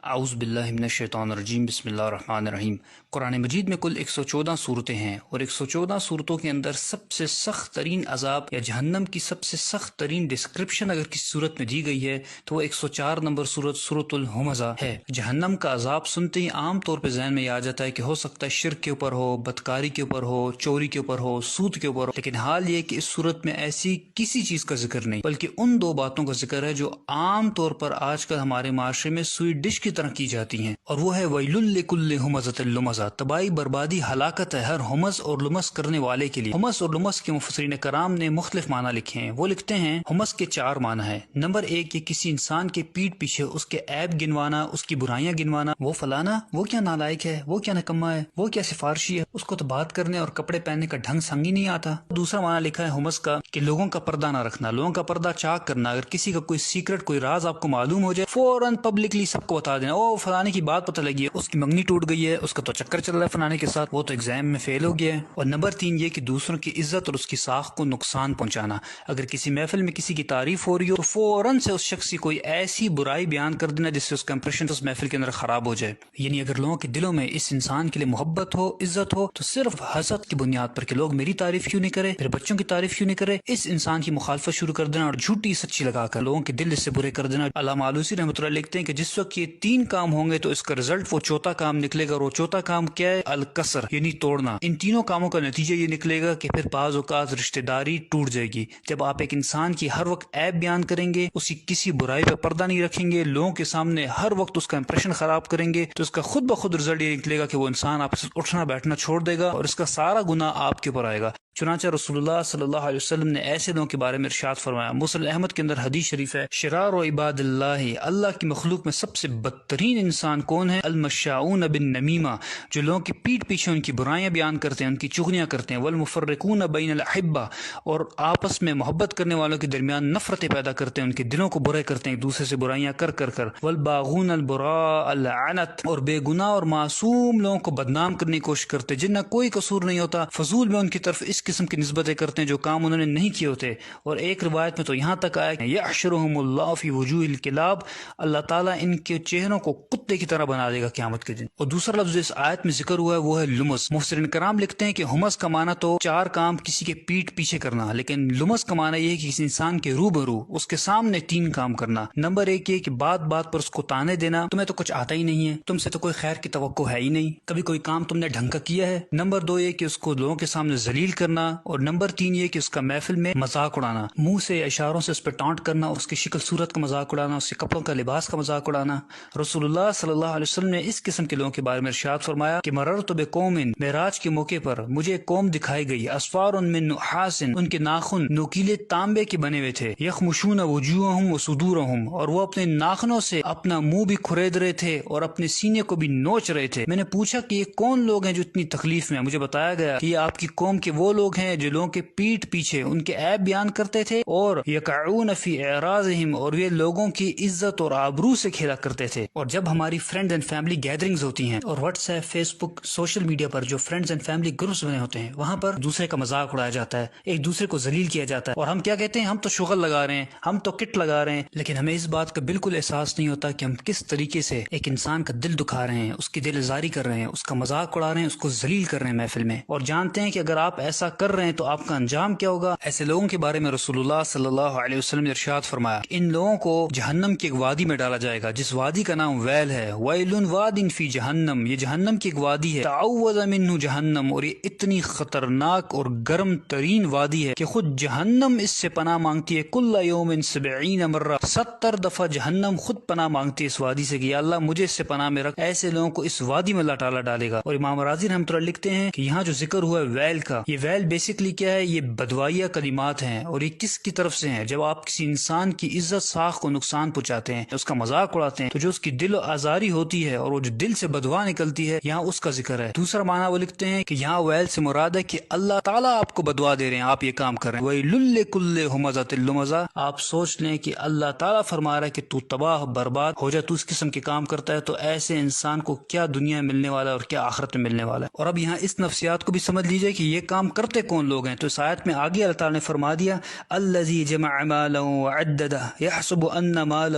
اعوذ باللہ من الشیطان الرجیم بسم اللہ الرحمن الرحیم۔ قرآن مجید میں کل 114 صورتیں ہیں اور 114 صورتوں کے اندر سب سے سخت ترین عذاب یا جہنم کی سب سے سخت ترین ڈسکرپشن اگر کسی صورت میں دی گئی ہے تو وہ 104 نمبر صورت سورۃ الہمزہ ہے۔ جہنم کا عذاب سنتے ہی عام طور پہ ذہن میں یہ آ جاتا ہے کہ ہو سکتا ہے شرک کے اوپر ہو، بدکاری کے اوپر ہو، چوری کے اوپر ہو، سود کے اوپر ہو، لیکن حال یہ کہ اس صورت میں ایسی کسی چیز کا ذکر نہیں بلکہ ان دو باتوں کا ذکر ہے جو عام طور پر آج کل ہمارے معاشرے میں سویٹ ڈش کی طرح کی جاتی ہیں، اور وہ ہے ویل لکل ہمزۃ لمزہ، تباہی بربادی ہلاکت ہے ہر ہمز اور لمز کرنے والے کے لیے۔ ہمز اور لمز کے مفسرین کرام نے مختلف معنی لکھے ہیں۔ وہ لکھتے ہیں ہمز کے 4 معنی ہیں۔ نمبر 1، یہ کسی انسان کے پیٹ پیچھے اس کے عیب گنوانا، اس کی برائیاں گنوانا، وہ فلانا وہ کیا نالائق ہے، وہ کیا نکما ہے، وہ کیا سفارشی ہے، اس کو تو بات کرنے اور کپڑے پہننے کا ڈھنگ سنگ ہی نہیں آتا۔ دوسرا معنی لکھا ہے ہمز کا کہ لوگوں کا پردہ نہ رکھنا، لوگوں کا پردہ چاک کرنا۔ اگر کسی کا کوئی سیکرٹ، کوئی راز آپ کو معلوم ہو جائے، فوراً پبلکلی سب کو بتا دینا، او فلانے کی بات پتہ لگی ہے، اس کی منگنی ٹوٹ گئی ہے، اس کا تو چکر چل رہا ہے فلانے کے ساتھ، وہ تو ایگزام میں فیل ہو گیا ہے۔ اور نمبر 3، یہ کہ دوسروں کی عزت اور اس کی ساخت کو نقصان پہنچانا۔ اگر کسی محفل میں کسی کی تعریف ہو رہی ہو تو فوراً سے اس شخص کی کوئی ایسی برائی بیان کر دینا جس سے اس کا امپریشن اس محفل کے اندر خراب ہو جائے۔ یعنی اگر لوگوں کے دلوں میں اس انسان کے لیے محبت ہو، عزت ہو، تو صرف حسد کی بنیاد پر کہ لوگ میری تعریف کیوں نہیں کرے، میرے بچوں کی تعریف کیوں نہیں کرے، اس انسان کی مخالفت شروع کر دینا اور جھوٹی سچی لگا کر لوگوں کے دل اس سے برے کر دینا۔ علامہ آلوسی رحمۃ اللہ لکھتے ہیں کہ جس وقت یہ 3 کام ہوں گے تو اس کا رزلٹ وہ چوتھا کام نکلے گا، اور وہ چوتھا کام کیا ہے؟ الکسر، یعنی توڑنا۔ ان تینوں کاموں کا نتیجہ یہ نکلے گا کہ پھر بعض اوقات رشتہ داری ٹوٹ جائے گی۔ جب آپ ایک انسان کی ہر وقت عیب بیان کریں گے، اس کی کسی برائی پہ پردہ نہیں رکھیں گے، لوگوں کے سامنے ہر وقت اس کا امپریشن خراب کریں گے، تو اس کا خود بخود رزلٹ یہ نکلے گا کہ وہ انسان آپ سے اٹھنا بیٹھنا چھوڑ دے گا اور اس کا سارا گناہ آپ کے اوپر آئے گا۔ چنانچہ رسول اللہ صلی اللہ علیہ وسلم نے ایسے لوگوں کے بارے میں ارشاد فرمایا، مسلم احمد کے اندر حدیث شریف ہے، شرار و عباد اللہ کی مخلوق میں سب سے بدترین انسان کون ہے؟ المشاؤون بالنمیمہ، جو لوگوں کی پیٹھ پیچھے ان کی برائیاں بیان کرتے ہیں، ان کی چغلیاں کرتے ہیں، والمفرقون بین الاحبہ، اور آپس میں محبت کرنے والوں کے درمیان نفرتیں پیدا کرتے ہیں، ان کے دلوں کو برے کرتے ہیں ایک دوسرے سے برائیاں کر کر، والباغون البراء اللعنت، اور بے گناہ اور معصوم لوگوں کو بدنام کرنے کی کوشش کرتے جن کا کوئی قصور نہیں ہوتا، فضول میں ان کی طرف اس قسم کی نسبتیں کرتے ہیں جو کام انہوں نے نہیں کیے ہوتے۔ اور ایک روایت میں تو یہاں تک آیا کہ یحشرہم اللہ فی وجوہ الکلاب، اللہ تعالیٰ ان کے چہروں کو کتے کی طرح بنا دے گا قیامت کے دن۔ اور دوسرا لفظ اس آیت میں ذکر ہوا ہے وہ ہے لمز۔ مفسرین کرام لکھتے ہیں کہ ہمز کا معنی تو 4 کام کسی کے پیٹھ پیچھے کرنا، لیکن لمز کا معنی یہ ہے کہ کسی انسان کے روبرو اس کے سامنے 3 کام کرنا۔ نمبر 1 یہ کہ بات بات پر اس کو تانے دینا، تمہیں تو کچھ آتا ہی نہیں ہے، تم سے تو کوئی خیر کی توقع ہے ہی نہیں، کبھی کوئی کام تم نے ڈھنگ کا کیا ہے۔ نمبر 2 یہ کہ اس کو لوگوں کے سامنے ذلیل کرنا، اور نمبر 3 یہ کہ اس کا محفل میں مذاق اڑانا، منہ سے اشاروں سے اس پہ ٹانٹ کرنا، اس کی شکل صورت کا مذاق اڑانا، اس کے کپڑوں کا لباس کا مذاق اڑانا۔ رسول اللہ صلی اللہ علیہ وسلم نے اس قسم کے لوگوں کے بارے میں ارشاد فرمایا کہ مررت بقوم، معراج کے موقع پر مجھے ایک قوم دکھائی گئی، اسفار من نحاس، ان کے ناخن نوکیلے تانبے کے بنے ہوئے تھے، یخمشون وجوہہم وصدورہم، اور وہ اپنے ناخنوں سے اپنا منہ بھی کھرید رہے تھے اور اپنے سینے کو بھی نوچ رہے تھے۔ میں نے پوچھا کہ یہ کون لوگ ہیں جو اتنی تکلیف میں ہیں؟ مجھے بتایا گیا کہ یہ آپ کی قوم کے وہ لوگ ہیں جو لوگوں کے پیٹھ پیچھے ان کے عیب بیان کرتے تھے، اور یقعون فی اعراضہم، اور یہ لوگوں کی عزت اور آبرو سے کھیلا کرتے تھے۔ اور جب ہماری فرینڈز اینڈ فیملی گیدرنگز ہوتی ہیں، اور واٹس ایپ، فیس بک، سوشل میڈیا پر جو فرینڈز اینڈ فیملی گروپس بنے ہوتے ہیں، وہاں پر دوسرے کا مذاق اڑایا جاتا ہے، ایک دوسرے کو ذلیل کیا جاتا ہے، اور ہم کیا کہتے ہیں؟ ہم تو شغل لگا رہے ہیں، ہم تو کٹ لگا رہے ہیں، لیکن ہمیں اس بات کا بالکل احساس نہیں ہوتا کہ ہم کس طریقے سے ایک انسان کا دل دکھا رہے ہیں، اس کی دل آزاری کر رہے ہیں، اس کا مذاق اڑا رہے ہیں، اس کو ذلیل کر رہے ہیں محفل میں، اور جانتے ہیں کہ اگر آپ ایسا کر رہے ہیں تو آپ کا انجام کیا ہوگا۔ ایسے لوگوں کے بارے میں رسول اللہ صلی اللہ علیہ وسلم نے ارشاد فرمایا کہ ان لوگوں کو جہنم کی ایک وادی میں ڈالا جائے گا جس وادی کا نام ویل ہے، ویل واد فی جہنم، یہ جہنم کی ایک وادی ہے، تعوذ منہ جہنم، اور یہ اتنی خطرناک اور گرم ترین وادی ہے کہ خود جہنم اس سے پناہ مانگتی ہے، کل یوم 70 مرہ، 70 دفعہ جہنم خود پناہ مانگتی ہے اس وادی سے کہ یا اللہ مجھے اس سے پناہ میں رکھ۔ ایسے لوگوں کو اس وادی میں اللہ تعالیٰ ڈالے گا۔ اور امام راضی رحمۃ اللہ لکھتے ہیں کہ یہاں جو ذکر ہوا ہے ویل کا، یہ ویل بیسکلی کیا ہے؟ یہ بدوائیہ کلمات ہیں، اور یہ کس کی طرف سے ہیں؟ جب آپ کسی انسان کی عزت ساخت کو نقصان پہنچاتے ہیں، اس کا مذاق اڑاتے ہیں، تو جو اس کی دل آزاری ہوتی ہے اور وہ جو دل سے بدوا نکلتی ہے، یہاں اس کا ذکر ہے۔ دوسرا معنی وہ لکھتے ہیں کہ یہاں ویل سے مراد ہے کہ اللہ تعالیٰ آپ کو بدوا دے رہے ہیں، آپ یہ کام کر رہے ہیں، ویل لکل ہمزۃ لمزہ، آپ سوچ لیں کہ اللہ تعالیٰ فرما رہا ہے کہ تو تباہ برباد ہو جائے، تو اس قسم کے کام کرتا ہے، تو ایسے انسان کو کیا دنیا ملنے والا ہے اور کیا آخرت میں ملنے والا ہے۔ اور اب یہاں اس نفسیات کو بھی سمجھ لیجئے کہ یہ کام کر اڑتے کون لوگ ہیں؟ تو اس آیت میں آگے اللہ تعالیٰ نے فرما دیا الذی جمع مالا وعددہ یحسب ان مالہ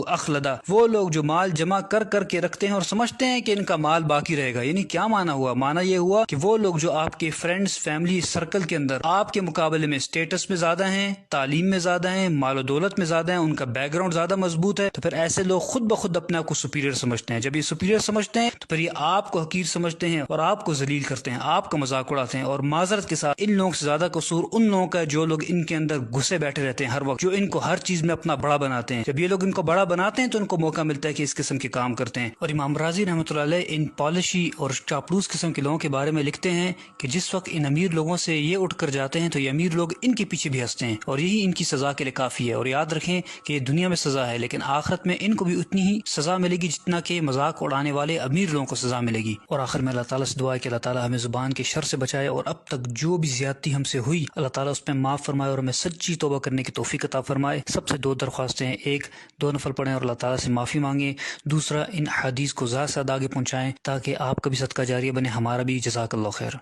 اخلدہ، وہ لوگ جو مال جمع کر کر کے رکھتے ہیں اور سمجھتے ہیں کہ ان کا مال باقی رہے گا۔ یعنی کیا معنی ہوا؟ معنی یہ ہوا کہ وہ لوگ جو آپ کے فرینڈز فیملی سرکل کے اندر آپ کے مقابلے میں اسٹیٹس میں زیادہ ہیں، تعلیم میں زیادہ ہیں، مال و دولت میں زیادہ ہیں، ان کا بیک گراؤنڈ زیادہ مضبوط ہے، تو پھر ایسے لوگ خود بخود اپنے آپ کو سپیریئر سمجھتے ہیں۔ جب یہ سپیریئر سمجھتے ہیں تو پھر یہ آپ کو حقیر سمجھتے ہیں اور آپ کو ذلیل کرتے ہیں، آپ کا مذاق اڑاتے ہیں۔ اور معذرت کے ساتھ ان لوگوں سے زیادہ قصور ان لوگوں کا ہے جو لوگ ان کے اندر گھسے بیٹھے رہتے ہیں ہر وقت، جو ان کو ہر چیز میں اپنا بڑا بناتے ہیں۔ جب یہ لوگ ان کو بڑا بناتے ہیں تو ان کو موقع ملتا ہے کہ اس قسم کے کام کرتے ہیں۔ اور امام رازی رحمۃ اللہ علیہ ان پالشی اور چاپلوس قسم کے لوگوں کے بارے میں لکھتے ہیں کہ جس وقت ان امیر لوگوں سے یہ اٹھ کر جاتے ہیں تو یہ امیر لوگ ان کے پیچھے بھی ہنستے ہیں، اور یہی ان کی سزا کے لیے کافی ہے۔ اور یاد رکھیں کہ یہ دنیا میں سزا ہے، لیکن آخرت میں ان کو بھی اتنی ہی سزا ملے گی جتنا کہ مذاق اڑانے والے امیر لوگوں کو سزا ملے گی۔ اور آخر میں اللہ تعالیٰ سے دعا ہے کہ اللہ تعالیٰ ہمیں زبان کے شر سے بچائے، اور اب تک جو بھی زیادتی ہم سے ہوئی اللہ تعالیٰ اس پہ معاف فرمائے اور ہمیں سچی توبہ کرنے کی توفیق عطا فرمائے۔ سب سے دو درخواستیں ہیں، ایک دو نفل پڑھیں اور اللہ تعالیٰ سے معافی مانگیں، دوسرا ان حدیث کو زیادہ سے زیادہ آگے پہنچائیں تاکہ آپ کا بھی صدقہ جاریہ بنے، ہمارا بھی۔ جزاک اللہ خیر۔